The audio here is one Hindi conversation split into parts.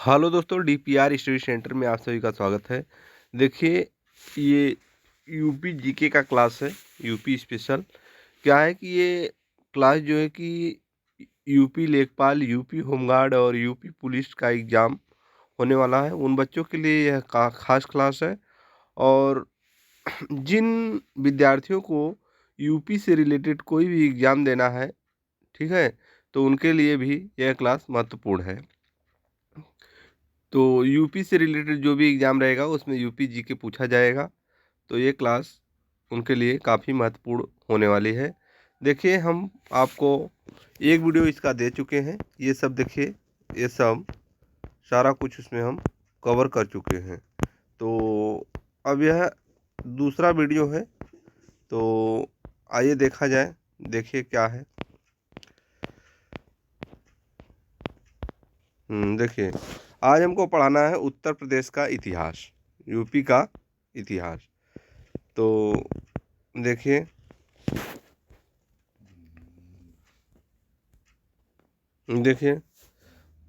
हेलो दोस्तों, डीपीआर स्टडी सेंटर में आप सभी का स्वागत है। देखिए, ये यूपी जीके का क्लास है, यूपी स्पेशल। क्या है कि ये क्लास जो है कि यूपी लेखपाल, यूपी होमगार्ड और यूपी पुलिस का एग्ज़ाम होने वाला है। उन बच्चों के लिए यह खास क्लास है। और जिन विद्यार्थियों को यूपी से रिलेटेड कोई भी एग्ज़ाम देना है, ठीक है, तो उनके लिए भी यह क्लास महत्वपूर्ण है। तो यूपी से रिलेटेड जो भी एग्ज़ाम रहेगा उसमें यूपी जीके पूछा जाएगा। तो ये क्लास उनके लिए काफ़ी महत्वपूर्ण होने वाली है। देखिए, हम आपको एक वीडियो इसका दे चुके हैं। ये सब देखिए, ये सब सारा कुछ उसमें हम कवर कर चुके हैं। तो अब यह दूसरा वीडियो है, तो आइए देखा जाए। देखिए क्या है। देखिए, आज हमको पढ़ाना है उत्तर प्रदेश का इतिहास, यूपी का इतिहास। तो देखिए,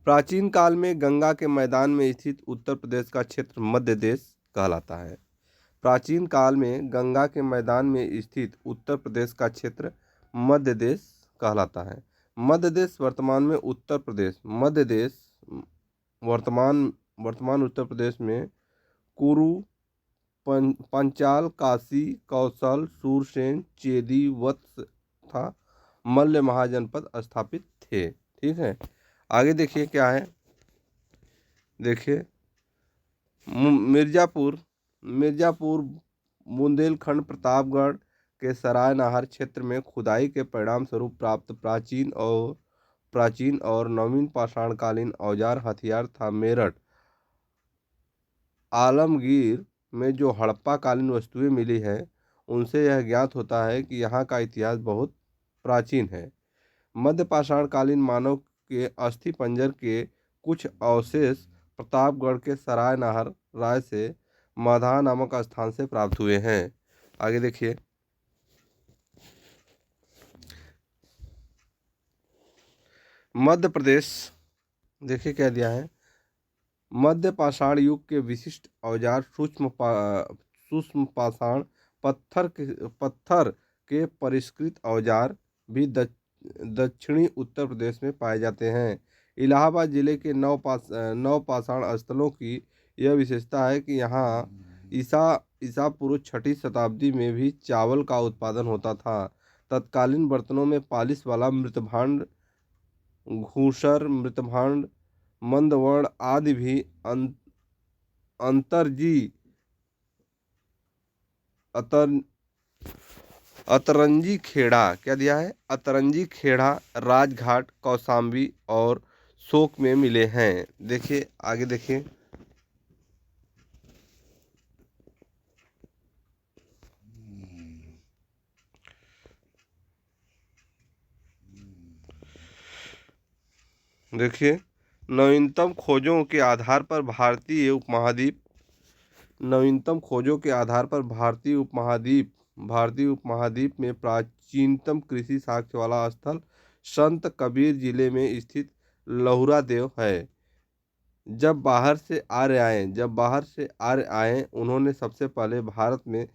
प्राचीन काल में गंगा के मैदान में स्थित उत्तर प्रदेश का क्षेत्र मध्य देश कहलाता है। प्राचीन काल में गंगा के मैदान में स्थित उत्तर प्रदेश का क्षेत्र मध्य देश कहलाता है। मध्य देश वर्तमान में उत्तर प्रदेश, मध्य देश वर्तमान वर्तमान उत्तर प्रदेश में कुरु, पंचाल, काशी, कौशल, सूरसेन, चेदी, वत्स तथा मल्ल महाजनपद स्थापित थे। ठीक है, आगे देखिए क्या है। देखिए, मिर्ज़ापुर मिर्ज़ापुर बुंदेलखंड प्रतापगढ़ के सराय नाहर क्षेत्र में खुदाई के परिणाम स्वरूप प्राप्त प्राचीन और नवीन पाषाणकालीन औजार हथियार था। मेरठ, आलमगीर में जो हड़प्पा कालीन वस्तुएं मिली हैं, उनसे यह ज्ञात होता है कि यहाँ का इतिहास बहुत प्राचीन है। मध्य पाषाणकालीन मानव के अस्थि पंजर के कुछ अवशेष प्रतापगढ़ के सराय नाहर राय से माधा नामक स्थान से प्राप्त हुए हैं। आगे देखिए, मध्य प्रदेश। देखिए क्या दिया है। मध्य पाषाण युग के विशिष्ट औजार सूक्ष्म पाषाण पत्थर के परिष्कृत औजार भी दक्षिणी उत्तर प्रदेश में पाए जाते हैं। इलाहाबाद जिले के नौ पाषाण स्थलों की यह विशेषता है कि यहाँ ईसा ईसा पूर्व 6वीं शताब्दी में भी चावल का उत्पादन होता था। तत्कालीन बर्तनों में पालिश वाला मृतभांड, घूसर मृतभांड, मंदवर्ण आदि भी अंतरजी अतर अतरंजी खेड़ा, क्या दिया है, अतरंजी खेड़ा, राजघाट, कौसाम्बी और शोक में मिले हैं। देखिए आगे देखिए। देखिए, नवीनतम खोजों के आधार पर भारतीय उपमहाद्वीप में प्राचीनतम कृषि साक्ष्य वाला स्थल संत कबीर जिले में स्थित लहुरा देव है। जब बाहर से आर्य आए, उन्होंने सबसे पहले भारत में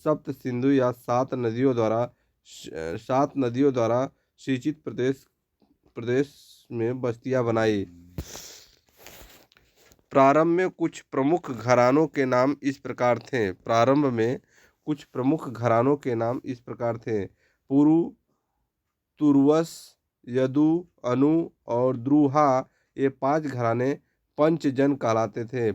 सप्त सिंधु या 7 नदियों द्वारा सिंचित प्रदेश में बस्तियां बनाई। प्रारंभ में कुछ प्रमुख घरानों के नाम इस प्रकार थे। पुरु, तुर्वस, यदु, अनु और द्रुहा, ये 5 घराने पंचजन कहलाते थे।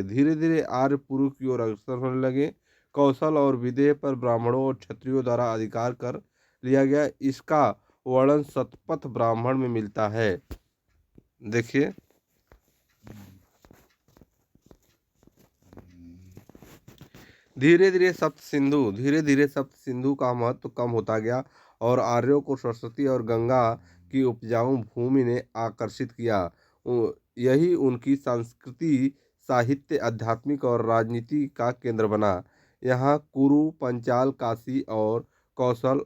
धीरे धीरे आर्य पुरु की ओर अग्रसर होने लगे। कौशल और विदेह पर ब्राह्मणों और क्षत्रियों द्वारा अधिकार कर लिया गया। इसका वर्णन शतपथ ब्राह्मण में मिलता है। देखिए, धीरे धीरे सप्त सिंधु का महत्व कम होता गया और आर्यों को सरस्वती और गंगा की उपजाऊ भूमि ने आकर्षित किया। यही उनकी संस्कृति, साहित्य, आध्यात्मिक और राजनीति का केंद्र बना। यहाँ कुरु, पंचाल, काशी और कौशल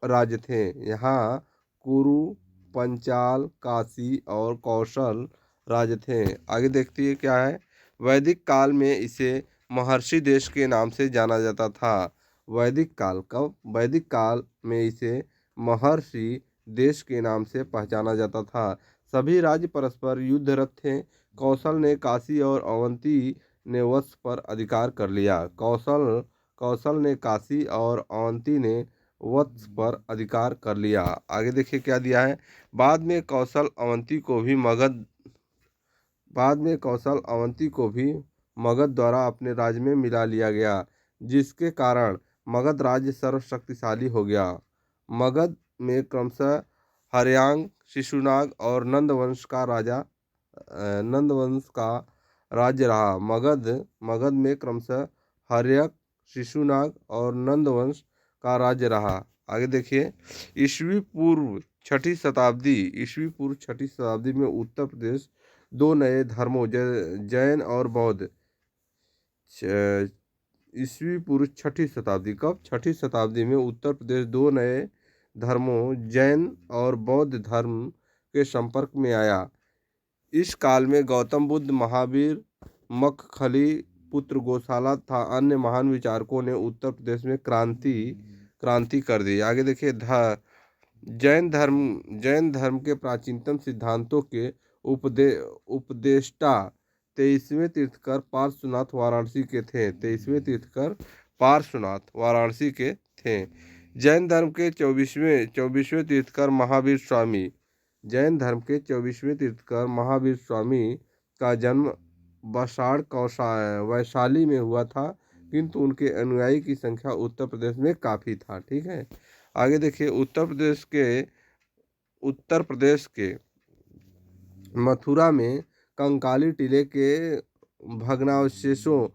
राज्य थे। यहाँ कुरु, पंचाल, काशी और कौशल राज्य थे। आगे देखती है क्या है। वैदिक काल में इसे महर्षि देश के नाम से जाना जाता था। वैदिक काल कब? वैदिक काल में इसे महर्षि देश के नाम से पहचाना जाता था। सभी राज्य परस्पर युद्धरत थे। कौशल ने काशी और अवंती ने वत्स पर अधिकार कर लिया। कौशल ने काशी और अवंती ने वत्स पर अधिकार कर लिया। आगे देखिए क्या दिया है। बाद में कौशल अवंती को भी मगध द्वारा अपने राज्य में मिला लिया गया, जिसके कारण मगध राज्य सर्वशक्तिशाली हो गया। मगध में क्रमशः हर्यांग, शिशुनाग और नंद वंश का राज्य रहा। मगध में क्रमशः हर्यक, शिशुनाग और नंद वंश का राज्य रहा। आगे देखिए। ईस्वी पूर्व छठी शताब्दी में उत्तर प्रदेश दो नए धर्मों जैन और बौद्ध। ईस्वी पूर्व छठी शताब्दी कब? छठी शताब्दी में उत्तर प्रदेश दो नए धर्मों जैन और बौद्ध धर्म के संपर्क में आया। इस काल में गौतम बुद्ध, महावीर, मखखली पुत्र गोशाला था अन्य महान विचारकों ने उत्तर प्रदेश में क्रांति कर दी। आगे देखिए। जैन धर्म के प्राचीनतम सिद्धांतों के उपदेष्टा 23वें तीर्थकर पार्श्वनाथ वाराणसी के थे। 23वें तीर्थकर पार्श्वनाथ वाराणसी के थे। जैन धर्म के 24वें तीर्थकर महावीर स्वामी। जैन धर्म के 24वें तीर्थकर महावीर स्वामी का जन्म वैशाली में हुआ था, किंतु उनके अनुयायी की संख्या उत्तर प्रदेश में काफ़ी था। ठीक है। आगे देखिए। उत्तर प्रदेश के मथुरा में कंकाली टीले के भग्नावशेषों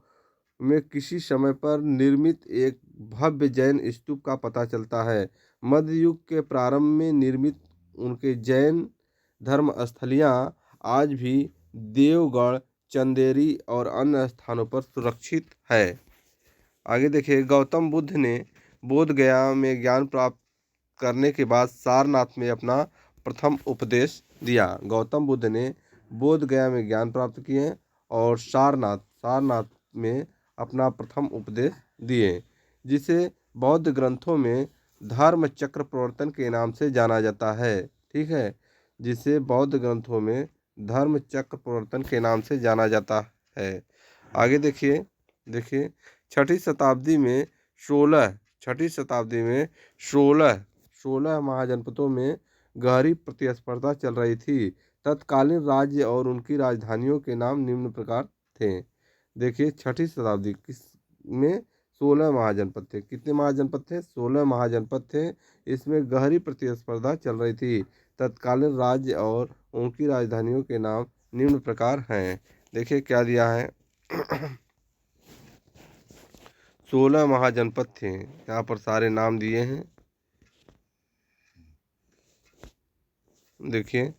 में किसी समय पर निर्मित एक भव्य जैन स्तूप का पता चलता है। मध्य युग के प्रारंभ में निर्मित उनके जैन धर्म स्थलियाँ आज भी देवगढ़, चंदेरी और अन्य स्थानों पर सुरक्षित है। आगे देखिए। गौतम बुद्ध ने बोध गया में ज्ञान प्राप्त करने के बाद सारनाथ में अपना प्रथम उपदेश दिया। गौतम बुद्ध ने बोध गया में ज्ञान प्राप्त किए और सारनाथ में अपना प्रथम उपदेश दिए, जिसे बौद्ध ग्रंथों में धर्म चक्र प्रवर्तन के नाम से जाना जाता है। ठीक है। जिसे बौद्ध ग्रंथों में धर्म चक्र प्रवर्तन के नाम से जाना जाता है। आगे देखिए। छठी शताब्दी में 16 महाजनपदों में गहरी प्रतिस्पर्धा चल रही थी। तत्कालीन राज्य और उनकी राजधानियों के नाम निम्न प्रकार थे। देखिए। छठी शताब्दी में 16 महाजनपद थे। कितने महाजनपद थे? 16 महाजनपद थे। इसमें गहरी प्रतिस्पर्धा चल रही थी। तत्कालीन राज्य और उनकी राजधानियों के नाम निम्न प्रकार हैं। देखिए क्या दिया है। 16 महाजनपद थे। यहाँ पर सारे नाम दिए हैं। देखिए।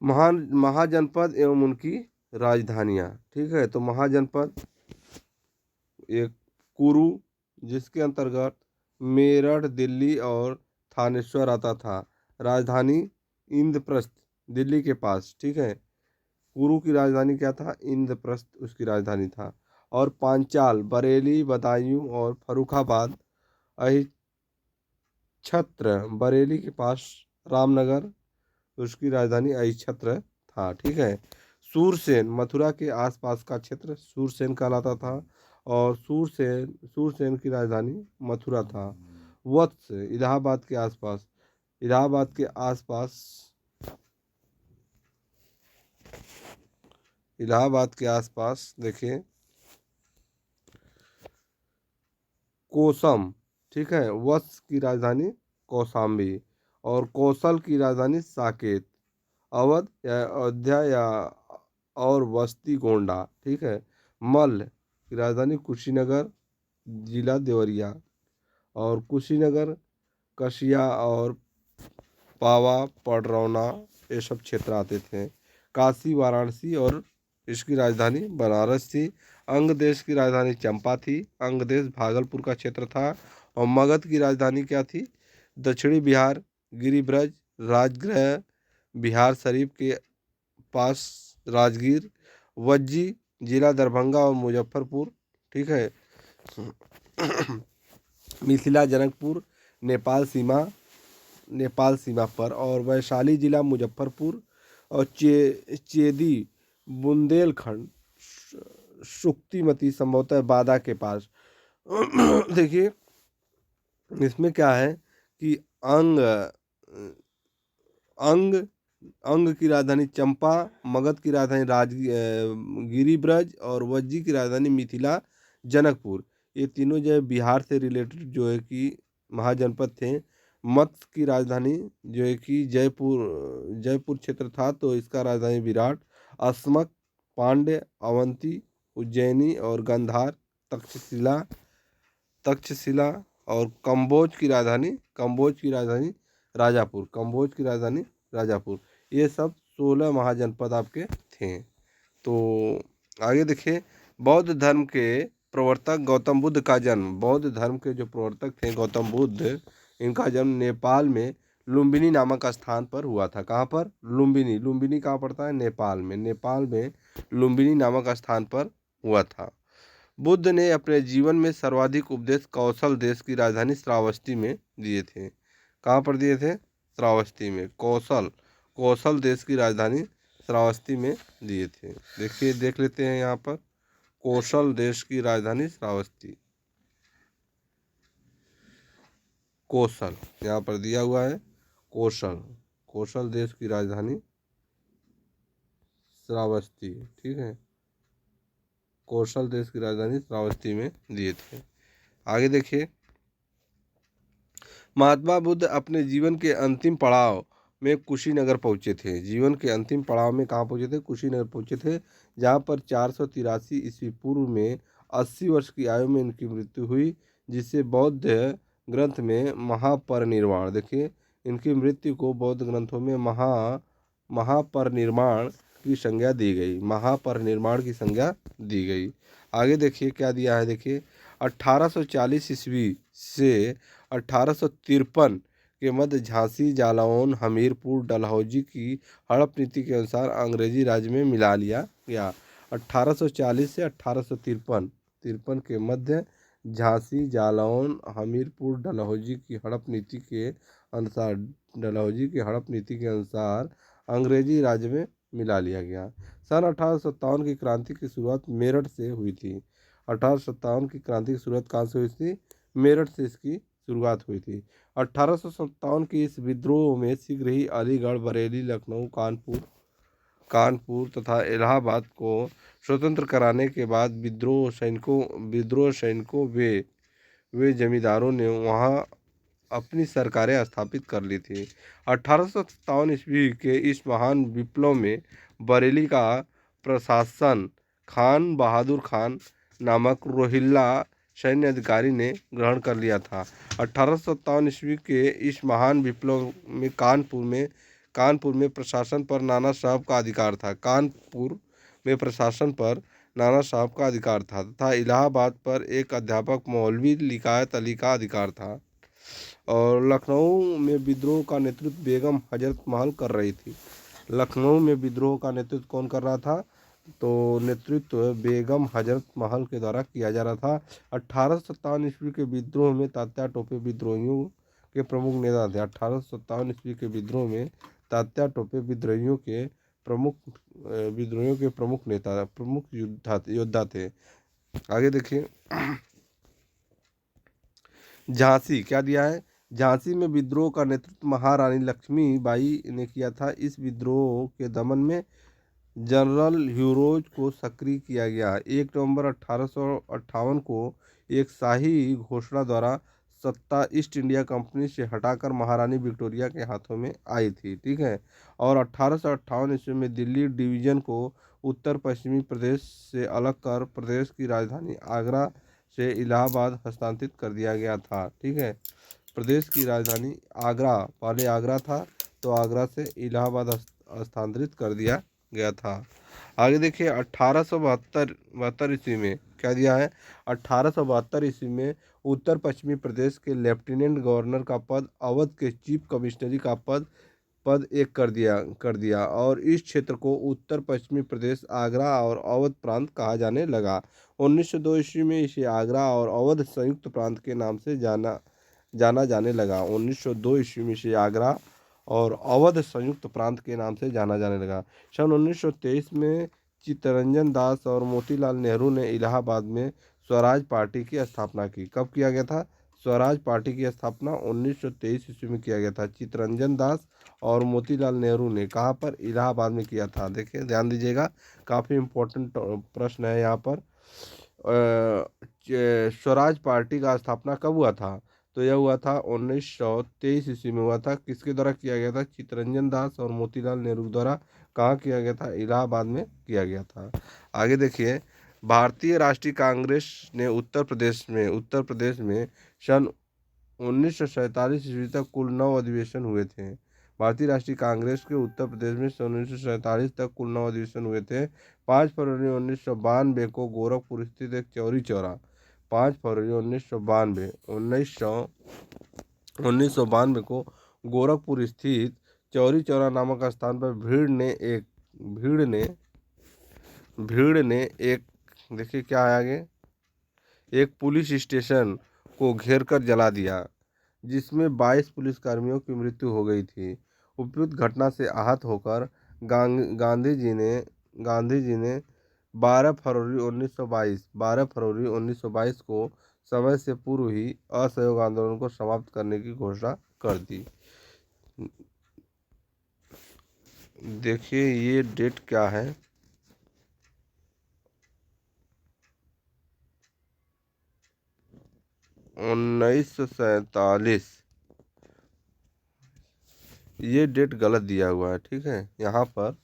महाजनपद एवं उनकी राजधानियाँ। ठीक है। तो महाजनपद एक कुरु, जिसके अंतर्गत मेरठ, दिल्ली और थानेश्वर आता था। राजधानी इंद्रप्रस्थ, दिल्ली के पास। ठीक है। कुरु की राजधानी क्या था? इंद्रप्रस्थ उसकी राजधानी था। और पांचाल, बरेली, बदायूं और फर्रुखाबाद, अहिच्छत्र, बरेली के पास रामनगर उसकी राजधानी अहिच्छत्र था। ठीक है। सूरसेन, मथुरा के आसपास का क्षेत्र सूरसेन कहलाता था और सूरसेन की राजधानी मथुरा था। वत्स, इलाहाबाद के आसपास देखिए। कोसम। ठीक है। वत्स की राजधानी कौशाम्बी और कौशल की राजधानी साकेत। अवध या अयोध्या या और बस्ती गोंडा। ठीक है। मल्ल की राजधानी कुशीनगर, जिला देवरिया और कुशीनगर, कसिया और पावा, पडरौना ये सब क्षेत्र आते थे। काशी, वाराणसी और इसकी राजधानी बनारस थी। अंग देश की राजधानी चंपा थी। अंग देश भागलपुर का क्षेत्र था। और मगध की राजधानी क्या थी? दक्षिणी बिहार, गिरिब्रज, राजगृह, बिहार शरीफ के पास राजगीर, वज्जी जिला दरभंगा और मुजफ्फरपुर, ठीक है। मिथिला जनकपुर नेपाल सीमा पर, और वैशाली जिला मुजफ्फरपुर, और चेदी बुंदेलखंड शुक्तिमती संभवतः बादा के पास। देखिए इसमें क्या है कि अंग अंग अंग की राजधानी चंपा, मगध की राजधानी गिरिब्रज, और वज्जी की राजधानी मिथिला जनकपुर। ये तीनों जो है बिहार से रिलेटेड जो है कि महाजनपद थे। मत्स्य की राजधानी जो है कि जयपुर क्षेत्र था, तो इसका राजधानी विराट। अस्मक, पांड्य, अवंती, उज्जैनी और गांधार, तक्षशिला तक्षशिला और कंबोज की राजधानी राजापुर। ये सब 16 महाजनपद आपके थे। तो आगे देखिए, बौद्ध धर्म के प्रवर्तक गौतम बुद्ध का जन्म। बौद्ध धर्म के जो प्रवर्तक थे गौतम बुद्ध, इनका जन्म नेपाल में लुम्बिनी नामक स्थान पर हुआ था। कहाँ पर? लुम्बिनी कहाँ पड़ता है? नेपाल में लुम्बिनी नामक स्थान पर हुआ था। बुद्ध ने अपने जीवन में सर्वाधिक उपदेश कौशल देश की राजधानी श्रावस्ती में दिए थे। कहाँ पर दिए थे? श्रावस्ती में। कौशल देश की राजधानी श्रावस्ती में दिए थे। देखिए देख लेते हैं यहाँ पर, कौशल देश की राजधानी श्रावस्ती। कौशल यहाँ पर दिया हुआ है, कौशल देश की राजधानी श्रावस्ती, ठीक है। कौशल देश की राजधानी श्रावस्ती में दिए थे। आगे देखिए, महात्मा बुद्ध अपने जीवन के अंतिम पड़ाव में कुशीनगर पहुंचे थे। जीवन के अंतिम पड़ाव में कहाँ पहुंचे थे? कुशीनगर पहुंचे थे, जहाँ पर 483 ईस्वी पूर्व में 80 वर्ष की आयु में इनकी मृत्यु हुई, जिससे बौद्ध ग्रंथ में महापरिनिर्वाण, देखिए इनकी मृत्यु को बौद्ध ग्रंथों में महापरिनिर्वाण की संज्ञा दी गई। महापरिनिर्वाण की संज्ञा दी गई। आगे देखिए क्या दिया है, देखिए 1840 ईस्वी से 1853 के मध्य झांसी, जालौन, हमीरपुर, डलहौजी की हड़प नीति के अनुसार अंग्रेजी राज्य में मिला लिया गया। 1840 से 1853 के मध्य झांसी, जालौन, हमीरपुर, डलहौजी की हड़प नीति के अनुसार अंग्रेजी राज्य में मिला लिया गया। सन 1857 की क्रांति की शुरुआत मेरठ से हुई थी। 1857 की क्रांति की शुरुआत कहाँ से हुई थी? मेरठ से इसकी शुरुआत हुई थी। 1857 की इस विद्रोह में शीघ्र ही अलीगढ़, बरेली, लखनऊ, कानपुर तथा इलाहाबाद को स्वतंत्र कराने के बाद विद्रोह सैनिकों वे जमींदारों ने वहां अपनी सरकारें स्थापित कर ली थी। 1857 ईस्वी के इस महान विप्लव में बरेली का प्रशासन खान बहादुर खान नामक रोहिल्ला सैन्य अधिकारी ने ग्रहण कर लिया था। 1857 ईस्वी के इस महान विप्लव में कानपुर में प्रशासन पर नाना साहब का अधिकार था। कानपुर में प्रशासन पर नाना साहब का अधिकार था तथा इलाहाबाद पर एक अध्यापक मौलवी लिकायत अली का अधिकार था। और लखनऊ में विद्रोह का नेतृत्व बेगम हजरत महल कर रही थी। लखनऊ में विद्रोह का नेतृत्व कौन कर रहा था? तो नेतृत्व बेगम हजरत महल के द्वारा किया जा रहा था। 1857 ईस्वी के विद्रोह में तात्या टोपे विद्रोहियों के प्रमुख नेता थे। 1857 ईस्वी के विद्रोह में तात्या टोपे विद्रोहियों के प्रमुख योद्धा थे। आगे देखिए, झांसी क्या दिया है? झांसी में विद्रोह का नेतृत्व महारानी लक्ष्मीबाई ने किया था। इस विद्रोह के दमन में जनरल ह्यूरोज को सक्रिय किया गया। 1 नवंबर 1858 को एक शाही घोषणा द्वारा सत्ता ईस्ट इंडिया कंपनी से हटाकर महारानी विक्टोरिया के हाथों में आई थी, ठीक है। और 1858 ईस्वी में दिल्ली डिवीजन को उत्तर पश्चिमी प्रदेश से अलग कर प्रदेश की राजधानी आगरा से इलाहाबाद हस्तांतरित कर दिया गया था, ठीक है। प्रदेश की राजधानी आगरा, पहले आगरा था, तो आगरा से इलाहाबाद हस्तांतरित कर दिया गया था। आगे देखिए, 1872 ईस्वी में क्या दिया है? 1872 ईस्वी में उत्तर पश्चिमी प्रदेश के लेफ्टिनेंट गवर्नर का पद, अवध के चीफ कमिश्नरी का पद पद एक कर दिया और इस क्षेत्र को उत्तर पश्चिमी प्रदेश आगरा और अवध प्रांत कहा जाने लगा। 1902 ईस्वी में इसे आगरा और अवध संयुक्त प्रांत के नाम से जाना जाना जाने लगा। 1902 ईस्वी में इसे आगरा और अवध संयुक्त प्रांत के नाम से जाना जाने लगा। सन 1923 में चित्तरंजन दास और मोतीलाल नेहरू ने इलाहाबाद में स्वराज पार्टी की स्थापना की। कब किया गया था? स्वराज पार्टी की स्थापना 1923 ईस्वी में किया गया था। चित्तरंजन दास और मोतीलाल नेहरू ने कहाँ पर? इलाहाबाद में किया था। देखिए ध्यान दीजिएगा, काफ़ी इम्पोर्टेंट प्रश्न है यहाँ पर। स्वराज पार्टी का स्थापना कब हुआ था? तो यह हुआ था 1923 ईस्वी में हुआ था। किसके द्वारा किया गया था? चित्तरंजन दास और मोतीलाल नेहरू द्वारा। कहाँ किया गया था? इलाहाबाद में किया गया था। आगे देखिए, भारतीय राष्ट्रीय कांग्रेस ने उत्तर प्रदेश में सन 1947 ईस्वी तक कुल 9 अधिवेशन हुए थे। भारतीय राष्ट्रीय कांग्रेस के उत्तर प्रदेश में सन 1947 तक कुल 9 अधिवेशन हुए थे। 5 फरवरी 1992 को गोरखपुर स्थित एक चौरी चौरा 5 फरवरी 1992 को गोरखपुर स्थित चौरी चौरा नामक स्थान पर भीड़ ने एक देखिए क्या है आगे, एक पुलिस स्टेशन को घेरकर जला दिया, जिसमें 22 पुलिसकर्मियों की मृत्यु हो गई थी। उपयुक्त घटना से आहत होकर गांधी जी ने 12 फरवरी 1922 को समय से पूर्व ही असहयोग आंदोलन को समाप्त करने की घोषणा कर दी। देखिए ये डेट क्या है? 1947। ये डेट गलत दिया हुआ है, ठीक है। यहाँ पर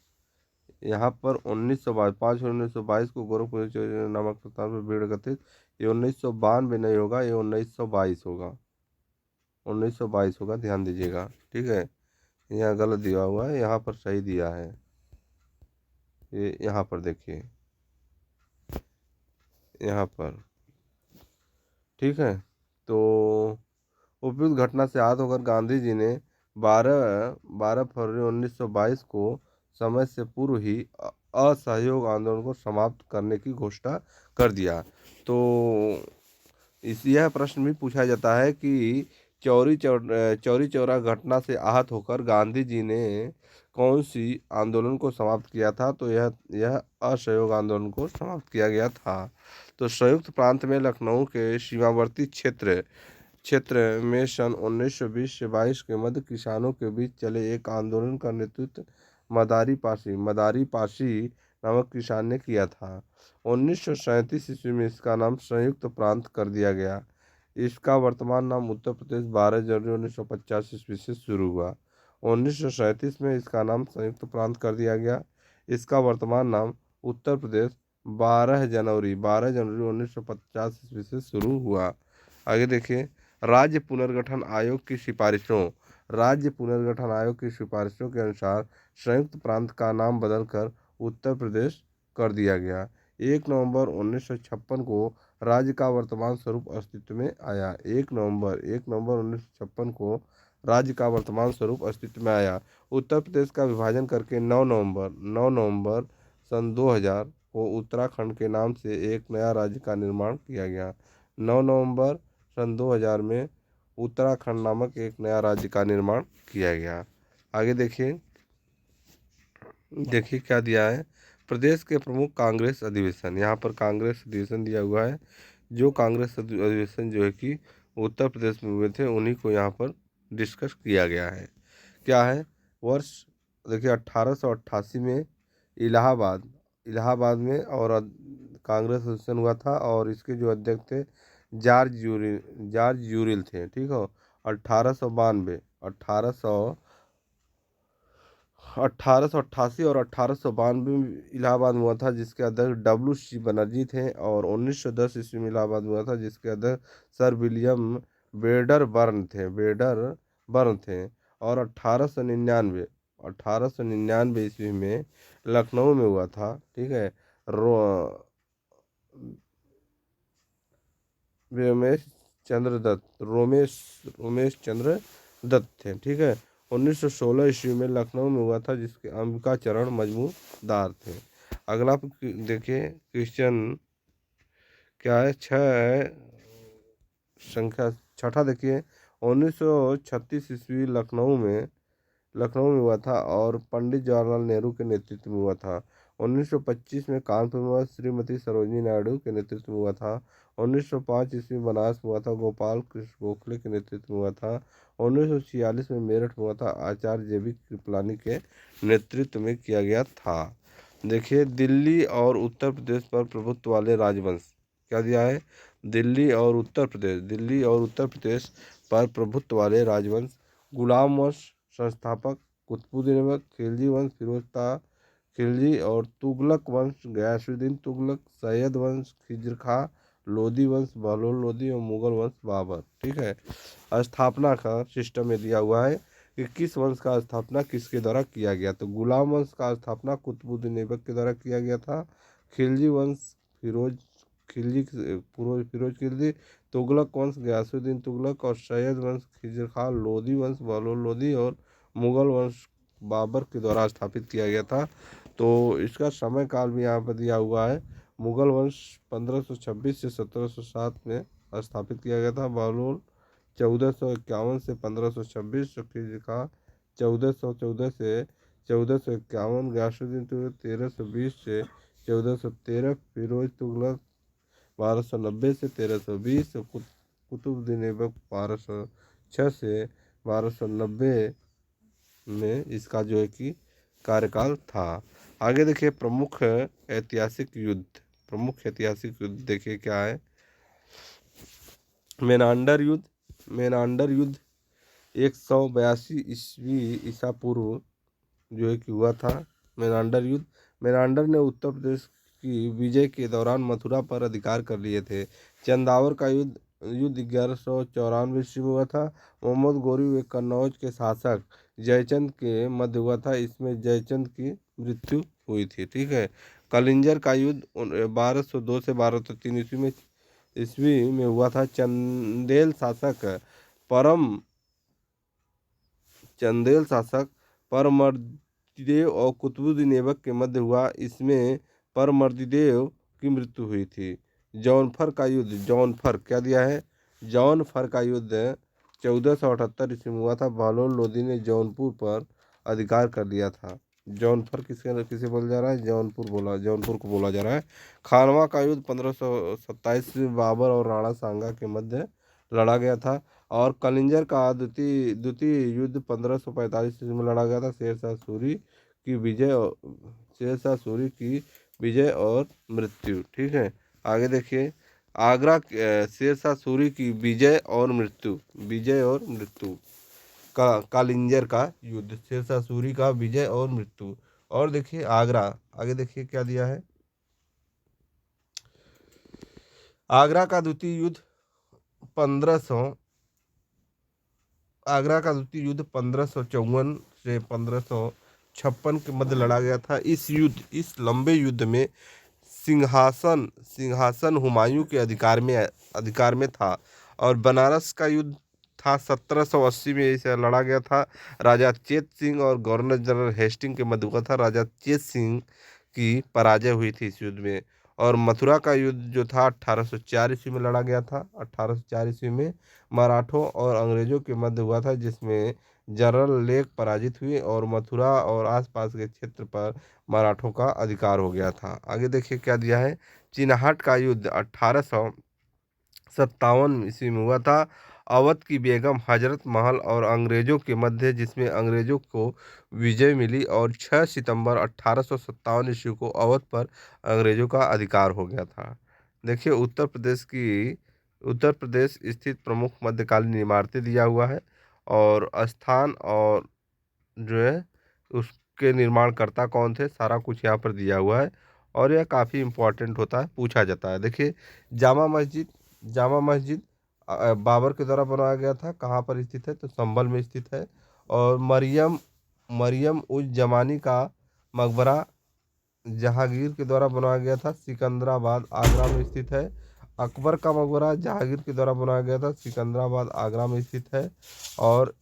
1922 5 फरवरी 1922 को गोरखपुर नामक स्थान पर भीड़ एकत्रित। ये 1992 नहीं होगा, ये 1922 होगा। 1922 होगा, ध्यान दीजिएगा, ठीक है। यहाँ गलत दिया हुआ है, यहाँ पर सही दिया है। ये यहाँ पर देखिए, यहाँ पर, ठीक है। तो उपयुक्त घटना से आहत होकर गांधी जी ने 12 फरवरी 1922 को समय से पूर्व ही असहयोग आंदोलन को समाप्त करने की घोषणा कर दिया। तो यह प्रश्न भी पूछा जाता है कि चौरी चौरा घटना से आहत होकर गांधी जी ने कौन सी आंदोलन को समाप्त किया था? तो यह असहयोग आंदोलन को समाप्त किया गया था। तो संयुक्त प्रांत में लखनऊ के सीमावर्ती क्षेत्र में सन 1920 से 22 के मध्य किसानों के बीच चले एक आंदोलन का नेतृत्व मदारी पासी नामक किसान ने किया था। 1937 ईस्वी में इसका नाम संयुक्त प्रांत कर दिया गया। इसका वर्तमान नाम उत्तर प्रदेश 12 जनवरी 1950 ईस्वी से शुरू हुआ। 1937 में इसका नाम संयुक्त प्रांत कर दिया गया। इसका वर्तमान नाम उत्तर प्रदेश 12 जनवरी 1950 ईस्वी से शुरू हुआ। आगे देखिए, राज्य पुनर्गठन आयोग की सिफारिशों के अनुसार संयुक्त प्रांत का नाम बदलकर उत्तर प्रदेश कर दिया गया। 1 नवंबर 1956 को राज्य का वर्तमान स्वरूप अस्तित्व में आया। 1 नवंबर 1956 को राज्य का वर्तमान स्वरूप अस्तित्व में आया। उत्तर प्रदेश का विभाजन करके 9 नवंबर सन 2000 को उत्तराखंड के नाम से एक नया राज्य का निर्माण किया गया। 9 नवंबर सन 2000 में उत्तराखंड नामक एक नया राज्य का निर्माण किया गया। आगे देखिए क्या दिया है, प्रदेश के प्रमुख कांग्रेस अधिवेशन। यहाँ पर कांग्रेस अधिवेशन दिया हुआ है। जो कांग्रेस अधिवेशन जो है कि उत्तर प्रदेश में हुए थे, उन्हीं को यहाँ पर डिस्कस किया गया है। क्या है? वर्ष देखिए 1888 में इलाहाबाद में और कांग्रेस अधिवेशन हुआ था और इसके जो अध्यक्ष थे जॉर्ज यूरिल थे, ठीक हो। 1892 1888 और 1892 में इलाहाबाद में हुआ था, जिसके अध्यक्ष W.C. बनर्जी थे। और 1910 ईस्वी में इलाहाबाद में हुआ था, जिसके अध्यक्ष सर विलियम वेडर बर्न थे। और 1899 ईस्वी में लखनऊ में हुआ था, ठीक है। रो रोमेश चंद्र दत्त थे, ठीक है। 1916 ईस्वी में लखनऊ में हुआ था, जिसके अंबिका चरण मजमूदार थे। अगला देखिए क्वेश्चन क्या है, संख्या छठा देखिए 1936 ईस्वी लखनऊ में हुआ था और पंडित जवाहरलाल नेहरू के नेतृत्व में हुआ था। 1925 में कानपुर में हुआ, श्रीमती सरोजिनी नायडू के नेतृत्व में हुआ था। 1905 ईस्वी में बनारस में हुआ था, गोपाल कृष्ण गोखले के नेतृत्व में हुआ था। 1946 में मेरठ में हुआ था, आचार्य जेबी कृपलानी के नेतृत्व में किया गया था। देखिए दिल्ली और उत्तर प्रदेश पर प्रभुत्व वाले राजवंश, क्या दिया है, दिल्ली और उत्तर प्रदेश पर प्रभुत्व वाले राजवंश। गुलाम वंश संस्थापक कुतुबुद्दीन ऐबक, खिलजी वंश फिरोजशाह खिलजी और तुगलक वंश गयासुद्दीन तुगलक, सैयद वंश खिज्र खां, लोधी वंश बहलोल लोधी और मुगल वंश बाबर। ठीक है, स्थापना का सिस्टम में दिया हुआ है कि किस वंश का स्थापना किसके द्वारा किया गया। तो गुलाम वंश का स्थापना कुतुबुद्दीन ऐबक के द्वारा किया गया था। खिलजी वंश फिरोज खिलजी, तुगलक वंश गयासुद्दीन तुगलक और सैयद वंश खिज्र खां, लोधी वंश बहलोल लोधी और मुगल वंश बाबर के द्वारा स्थापित किया गया था। तो इसका समय काल भी यहाँ पर दिया हुआ है। मुगल वंश 1526 से 1707 में स्थापित किया गया था। बहलोल 1451 से 1526, खिज्र खां 1414 से 1451, गयासुद्दीन तुगलक 1320 से 1413, फिरोज तुगलक 1290 से 1320, कुतुबुद्दीन ऐबक 1206 से 1290 में इसका जो है कि कार्यकाल था। आगे देखिए प्रमुख ऐतिहासिक युद्ध देखिए क्या है। मेनांडर युद्ध 182 ईस्वी ईसा पूर्व जो है कि हुआ था। मेनांडर ने उत्तर प्रदेश की विजय के दौरान मथुरा पर अधिकार कर लिए थे। चंदावर का युद्ध 1194 ईस्वी में हुआ था। मोहम्मद गोरी एक कन्नौज के शासक जयचंद के मध्य हुआ था, इसमें जयचंद की मृत्यु हुई थी। ठीक है, कलिंजर का युद्ध 1202 से 1203 ईस्वी में हुआ था। चंदेल शासक परमर्दिदेव और कुतुबुद्दीन ऐबक के मध्य हुआ, इसमें परमर्दिदेव की मृत्यु हुई थी। जौनफर क्या दिया है, जौनफर का युद्ध 1478 ईस्वी में हुआ था। बहलोल लोधी ने जौनपुर पर अधिकार कर लिया था। जौनफर किसे बोला जा रहा है, जौनपुर को बोला जा रहा है। खानवा का युद्ध 1527 में बाबर और राणा सांगा के मध्य लड़ा गया था। और कलिंजर का द्वितीय युद्ध 1545 ईस्वी में लड़ा गया था। शेरशाह सूरी की विजय और मृत्यु। ठीक है, आगे देखिए शेरशाह सूरी की विजय और मृत्यु कालिंजर का युद्ध, शेरशाह सूरी का विजय और मृत्यु। और देखिए आगे देखिए क्या दिया है। आगरा का द्वितीय युद्ध 1554 से 1556 के मध्य लड़ा गया था। इस लंबे युद्ध में सिंहासन हुमायूं के अधिकार में था। और बनारस का युद्ध था 1780 में इसे लड़ा गया था। राजा चेत सिंह और गवर्नर जनरल हेस्टिंग के मध्य हुआ था। राजा चेत सिंह की पराजय हुई थी इस युद्ध में। और मथुरा का युद्ध जो था 1804 ईस्वी में लड़ा गया था। 1804 ईस्वी में मराठों और अंग्रेजों के मध्य हुआ था, जिसमें जनरल लेक पराजित हुई और मथुरा और आसपास के क्षेत्र पर मराठों का अधिकार हो गया था। आगे देखिए क्या दिया है। चिनाहट का युद्ध 1857 ईस्वी में हुआ था। अवध की बेगम हजरत महल और अंग्रेजों के मध्य, जिसमें अंग्रेजों को विजय मिली और 6 सितंबर 1857 ईस्वी को अवध पर अंग्रेजों का अधिकार हो गया था। देखिए उत्तर प्रदेश स्थित प्रमुख मध्यकालीन इमारतें दिया हुआ है और स्थान और जो है उसके निर्माणकर्ता कौन थे, सारा कुछ यहाँ पर दिया हुआ है। और यह काफ़ी इम्पोर्टेंट होता है, पूछा जाता है। देखिए जामा मस्जिद बाबर के द्वारा बनवाया गया था। कहाँ पर स्थित है, तो संभल में स्थित है। और मरियम उज जमानी का मकबरा जहांगीर के द्वारा बनवाया गया था। सिकंदराबाद आगरा में स्थित है। अकबर का मकबरा जहांगीर के द्वारा बनाया गया था। सिकंदराबाद आगरा में स्थित है। और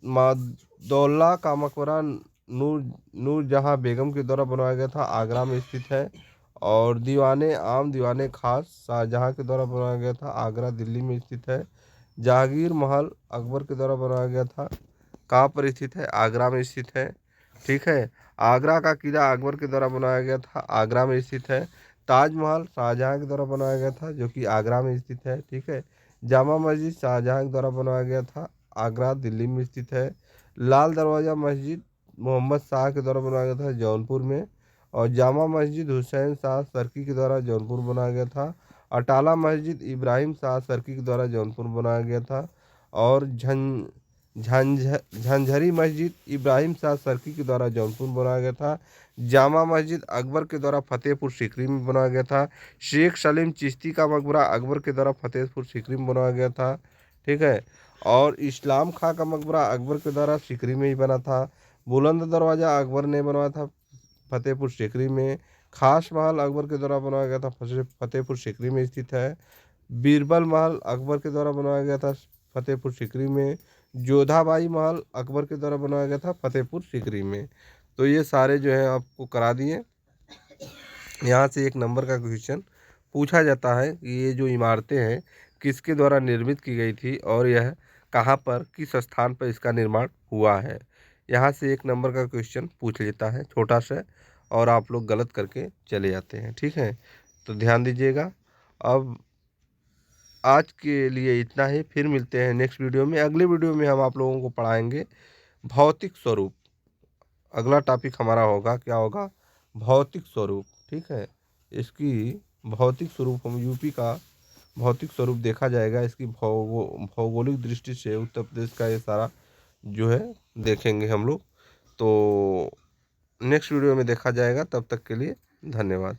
मादौल्ला का मकबरा नूरजहाँ बेगम के द्वारा बनवाया गया था, आगरा में स्थित है। और दीवाने आम दीवाने खास शाहजहाँ के द्वारा बनवाया गया था, आगरा दिल्ली में स्थित है। जहांगीर महल अकबर के द्वारा बनवाया गया था, कहाँ पर स्थित है, आगरा में स्थित है। ठीक है। आगरा का किला अकबर के द्वारा बनाया गया था, आगरा में स्थित है। ताजमहल शाहजहाँ के द्वारा बनाया गया था, जो कि आगरा में स्थित है। ठीक है। जामा मस्जिद शाहजहाँ के द्वारा बनवाया गया था, आगरा दिल्ली में स्थित है। लाल दरवाज़ा मस्जिद मोहम्मद शाह के द्वारा बनाया गया था, जौनपुर में। और जामा मस्जिद हुसैन शाह सरकी के द्वारा जौनपुर बनाया गया था। अटाला मस्जिद इब्राहिम शाह सरकी के द्वारा जौनपुर बनाया गया था। और झंझरी मस्जिद इब्राहिम शाह सरकी के द्वारा जौनपुर बनाया गया था। जामा मस्जिद अकबर के द्वारा फतेहपुर सीकरी में बनाया गया था। शेख सलीम चिश्ती का मकबरा अकबर के द्वारा फतेहपुर सीकरी में बनाया गया था। ठीक है। और इस्लाम खां का मकबरा अकबर के द्वारा सीकरी में ही बना था। बुलंद दरवाज़ा अकबर ने बनवाया था फतेहपुर सीकरी में। खास महल अकबर के द्वारा बनवाया गया था, फतेहपुर सीकरी में स्थित है। बीरबल महल अकबर के द्वारा बनवाया गया था, फतेहपुर सीकरी में। जोधाबाई महल अकबर के द्वारा बनवाया गया था, फतेहपुर सीकरी में। तो ये सारे जो है आपको करा दिए। यहाँ से एक नंबर का क्वेश्चन पूछा जाता है कि ये जो इमारतें हैं किसके द्वारा निर्मित की गई थी और यह कहाँ पर किस स्थान पर इसका निर्माण हुआ है। यहाँ से एक नंबर का क्वेश्चन पूछ लेता है छोटा सा, और आप लोग गलत करके चले जाते हैं। ठीक है। तो ध्यान दीजिएगा। अब आज के लिए इतना ही, फिर मिलते हैं नेक्स्ट वीडियो में। अगले वीडियो में हम आप लोगों को पढ़ाएंगे भौतिक स्वरूप। अगला टॉपिक हमारा होगा, क्या होगा, भौतिक स्वरूप। ठीक है। इसकी भौतिक स्वरूप, हम यूपी का भौतिक स्वरूप देखा जाएगा, इसकी भौगोलिक दृष्टि से उत्तर प्रदेश का ये सारा जो है देखेंगे हम लोग। तो नेक्स्ट वीडियो में देखा जाएगा। तब तक के लिए धन्यवाद।